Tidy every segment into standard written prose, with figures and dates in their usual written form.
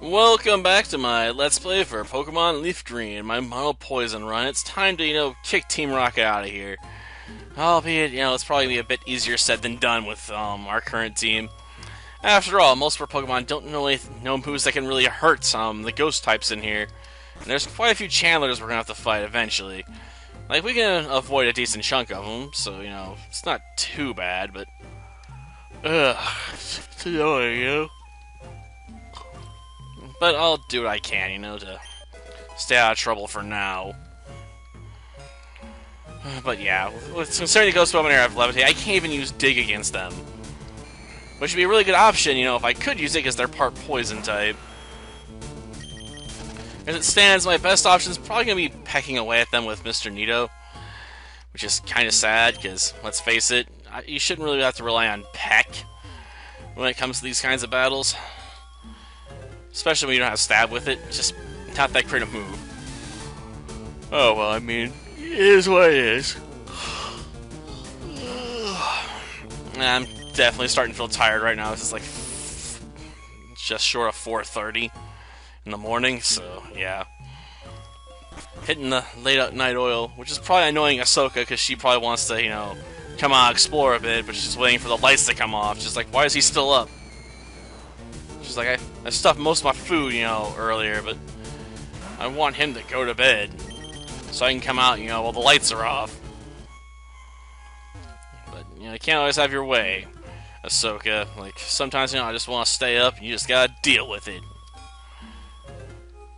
Welcome back to my Let's Play for Pokemon LeafGreen, my Mono Poison run. It's time to, kick Team Rocket out of here. Albeit, it's probably be a bit easier said than done with our current team. After all, most of our Pokemon don't really know moves that can really hurt the ghost types in here. And there's quite a few Chandlers we're gonna have to fight eventually. Like, we can avoid a decent chunk of them, so, it's not too bad, but... Ugh, it's annoying, But I'll do what I can, to stay out of trouble for now. But yeah, concerning the Ghost Pokemon here, I have Levitate. I can't even use Dig against them. Which would be a really good option, if I could use it because they're part Poison type. As it stands, my best option is probably going to be pecking away at them with Mr. Nito. Which is kind of sad, because, let's face it, you shouldn't really have to rely on Peck when it comes to these kinds of battles. Especially when you don't have Stab with it. It's just not that great a move. Oh, well, I mean, it is what it is. I'm definitely starting to feel tired right now. This is like just short of 4:30 in the morning, so yeah. Hitting the late night oil, which is probably annoying Ahsoka because she probably wants to, come out, explore a bit, but she's just waiting for the lights to come off. She's like, why is he still up? She's like, I stuffed most of my food, earlier, but I want him to go to bed so I can come out, while the lights are off. But, you can't always have your way, Ahsoka. Like, sometimes, I just want to stay up and you just gotta deal with it.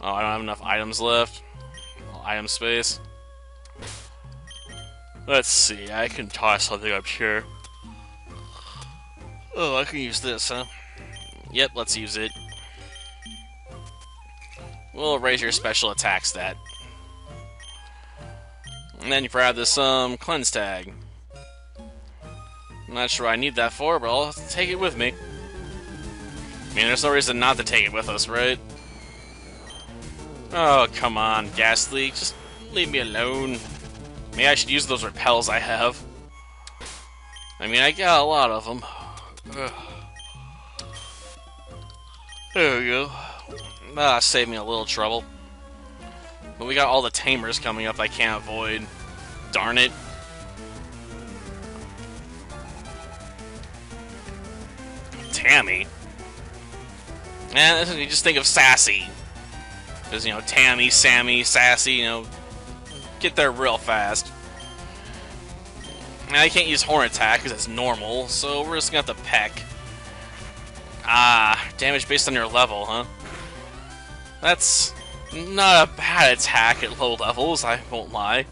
Oh, I don't have enough items left. Item space. Let's see, I can toss something up here. Oh, I can use this, huh? Yep, let's use it. We'll raise your special attack stat. And then you grab this cleanse tag. I'm not sure what I need that for, but I'll take it with me. I mean, there's no reason not to take it with us, right? Oh, come on, Ghastly. Just leave me alone. Maybe I should use those repels I have. I mean, I got a lot of them. Ugh. There we go. Saved me a little trouble. But we got all the Tamers coming up I can't avoid. Darn it. Tammy? Man, you just think of Sassy. Because, Tammy, Sammy, Sassy, get there real fast. Now, I can't use Horn Attack because it's normal, so we're just going to have to peck. Ah, damage based on your level, huh? That's not a bad attack at low levels, I won't lie.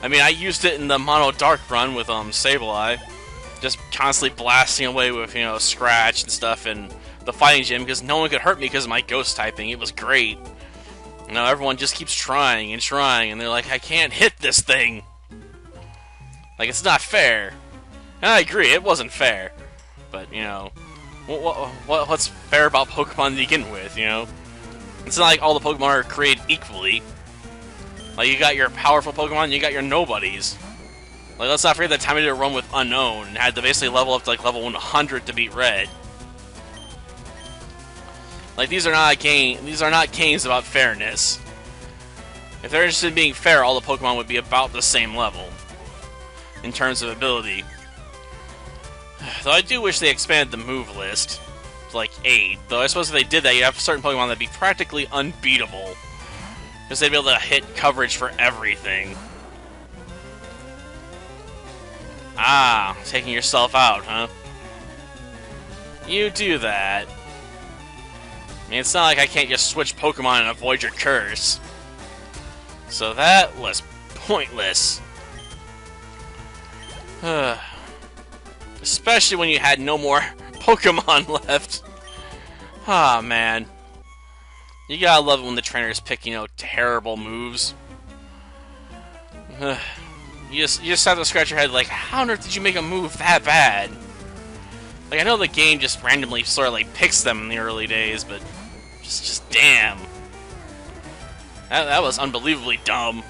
I mean, I used it in the Mono Dark run with Sableye. Just constantly blasting away with, Scratch and stuff in the fighting gym because no one could hurt me because of my ghost typing. It was great. Everyone just keeps trying and trying, and they're like, I can't hit this thing. Like, it's not fair. And I agree, it wasn't fair. But, what's fair about Pokemon to begin with, It's not like all the Pokemon are created equally. Like, you got your powerful Pokemon, and you got your nobodies. Like, let's not forget that time I did a run with Unknown, and had to basically level up to, like, level 100 to beat Red. Like, these are not games about fairness. If they're interested in being fair, all the Pokemon would be about the same level. In terms of ability. Though I do wish they expanded the move list to like 8. Though I suppose if they did that, you'd have certain Pokemon that'd be practically unbeatable. Because they'd be able to hit coverage for everything. Ah, taking yourself out, huh? You do that. I mean, it's not like I can't just switch Pokemon and avoid your curse. So that was pointless. Especially when you had no more Pokemon left. Ah, man. You gotta love it when the trainers pick, terrible moves. You just have to scratch your head like, how on earth did you make a move that bad? Like, I know the game just randomly sort of, like, picks them in the early days, but just damn. That was unbelievably dumb.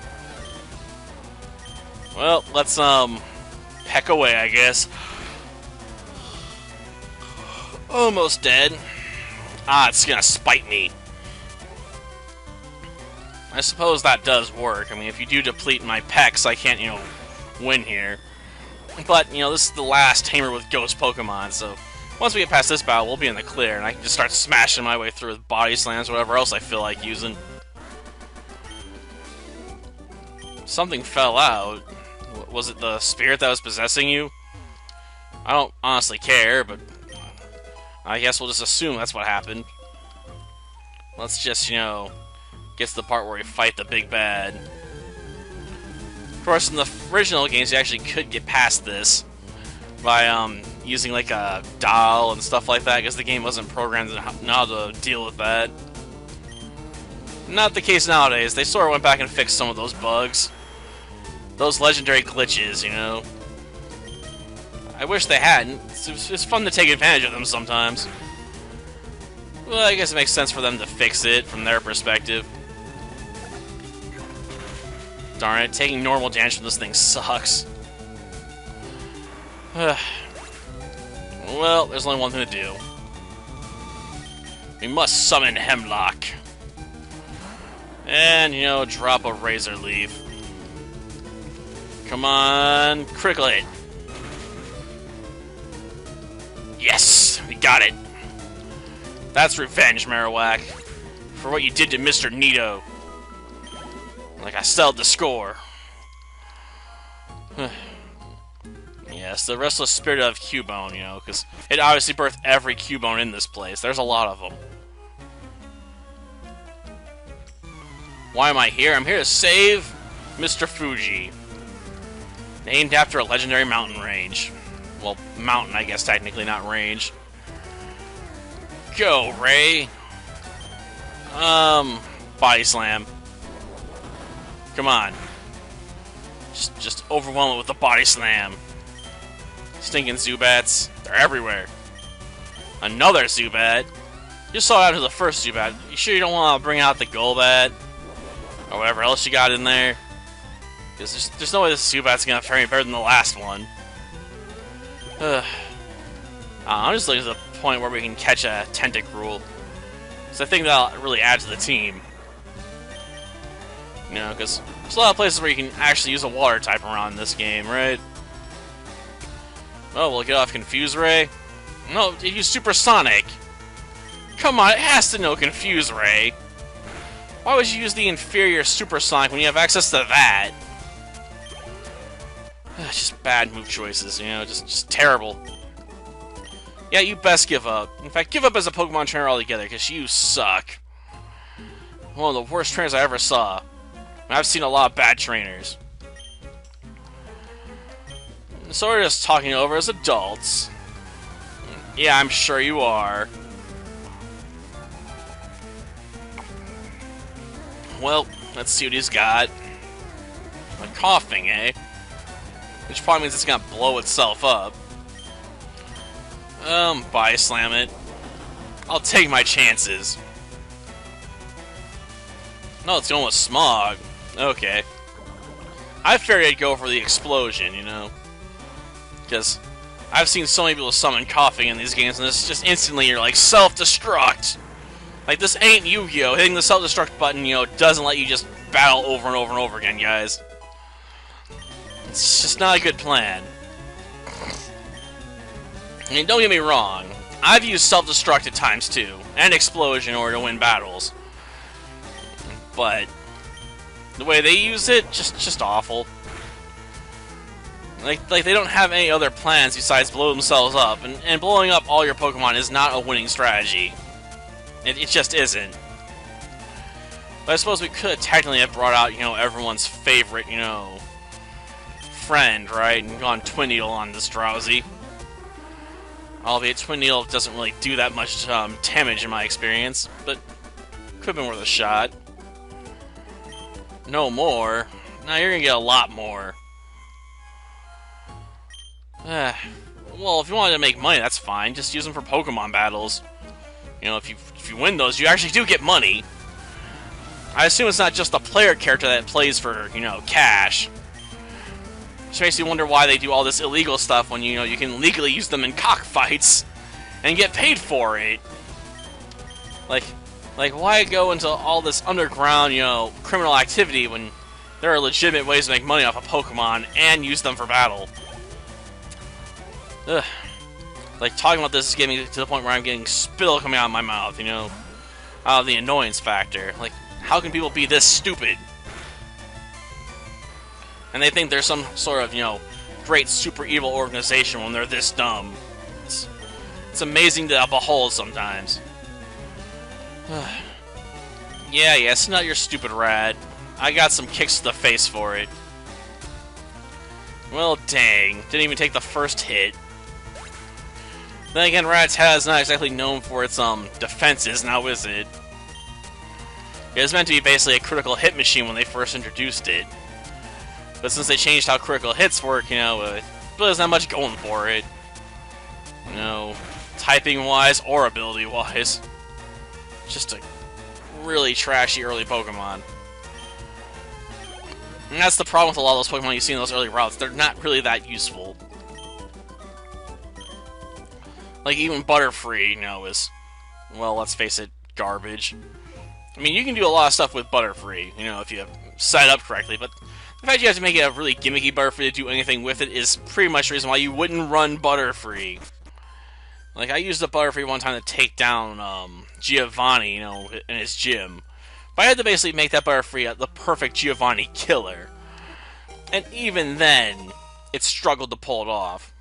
Well, let's, peck away, I guess. Almost dead. Ah, it's gonna spite me. I suppose that does work. I mean, if you do deplete my pecs, I can't, win here. But, this is the last Tamer with Ghost Pokemon, so once we get past this battle, we'll be in the clear, and I can just start smashing my way through with body slams or whatever else I feel like using. Something fell out. Was it the spirit that was possessing you? I don't honestly care, but I guess we'll just assume that's what happened. Let's just, get to the part where we fight the big bad. Of course, in the original games, you actually could get past this by using like a doll and stuff like that, because the game wasn't programmed to know how to deal with that. Not the case nowadays. They sort of went back and fixed some of those bugs. Those legendary glitches, I wish they hadn't. It's fun to take advantage of them sometimes. Well, I guess it makes sense for them to fix it from their perspective. Darn it, taking normal damage from this thing sucks. Well, there's only one thing to do. We must summon Hemlock. And, drop a Razor Leaf. Come on, critical hit. Yes, we got it. That's revenge, Marowak, for what you did to Mr. Nito. Like I settled the score. Yes, the restless spirit of Cubone, because it obviously birthed every Cubone in this place. There's a lot of them. Why am I here? I'm here to save Mr. Fuji. Named after a legendary mountain range. Well, mountain, I guess, technically, not range. Go, Ray. Body slam. Come on. Just overwhelm it with the body slam. Stinking Zubats. They're everywhere. Another Zubat. You saw out to the first Zubat. You sure you don't want to bring out the Golbat? Or whatever else you got in there? Because there's no way this Zubat's going to fare any better than the last one. I'm just looking at the point where we can catch a Tentacruel. So I think that'll really add to the team. Because there's a lot of places where you can actually use a water type around this game, right? Oh, we'll get off Confuse Ray. No, it used Supersonic. Come on, it has to know Confuse Ray. Why would you use the inferior Supersonic when you have access to that? Just bad move choices, just terrible. Yeah, you best give up. In fact, give up as a Pokemon trainer altogether, because you suck. One of the worst trainers I ever saw. I've seen a lot of bad trainers. So we're just talking over as adults. Yeah, I'm sure you are. Well, let's see what he's got. A coughing, eh? Which probably means it's gonna blow itself up. Body slam it. I'll take my chances. No, it's going with Smog. Okay. I figured I'd go for the explosion, Because I've seen so many people summon coughing in these games, and it's just instantly you're like, self-destruct! Like, this ain't Yu-Gi-Oh! Hitting the self-destruct button, doesn't let you just battle over and over and over again, guys. It's just not a good plan. I mean, don't get me wrong. I've used self-destruct at times, too. And explosion in order to win battles. But the way they use it, just awful. Like they don't have any other plans besides blow themselves up. And blowing up all your Pokemon is not a winning strategy. It just isn't. But I suppose we could technically have brought out, everyone's favorite, friend, right? And gone Twin Needle on this Drowsy. Albeit Twin Needle doesn't really do that much damage in my experience, but could have been worth a shot. No more. Now you're gonna get a lot more. Well, if you wanted to make money, that's fine. Just use them for Pokemon battles. If you win those, you actually do get money. I assume it's not just the player character that plays for, cash. Which makes me wonder why they do all this illegal stuff when, you can legally use them in cockfights and get paid for it. Like, why go into all this underground, you know, criminal activity when there are legitimate ways to make money off of Pokemon and use them for battle? Ugh. Like, talking about this is getting me to the point where I'm getting spittle coming out of my mouth, you know? Out of the annoyance factor. Like, how can people be this stupid? And they think there's some sort of, you know, great super evil organization when they're this dumb. It's amazing to behold sometimes. Yeah, it's not your stupid rat. I got some kicks to the face for it. Well, dang. Didn't even take the first hit. Then again, Rattata is not exactly known for its, defenses, now is it? It was meant to be basically a critical hit machine when they first introduced it. But since they changed how critical hits work, you know, it really doesn't have much going for it. You know, typing-wise or ability-wise. Just a really trashy early Pokemon. And that's the problem with a lot of those Pokemon you see in those early routes. They're not really that useful. Like, even Butterfree, you know, is, well, let's face it, garbage. I mean, you can do a lot of stuff with Butterfree, you know, if you set it up correctly, but the fact you have to make it a really gimmicky Butterfree to do anything with it is pretty much the reason why you wouldn't run Butterfree. Like, I used the Butterfree one time to take down, Giovanni, you know, in his gym. But I had to basically make that Butterfree the perfect Giovanni killer. And even then, it struggled to pull it off.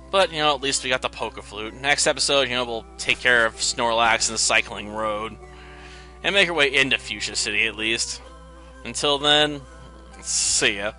But, you know, at least we got the Poké-Flute. Next episode, you know, we'll take care of Snorlax and the Cycling Road. And make our way into Fuchsia City, at least. Until then, see ya.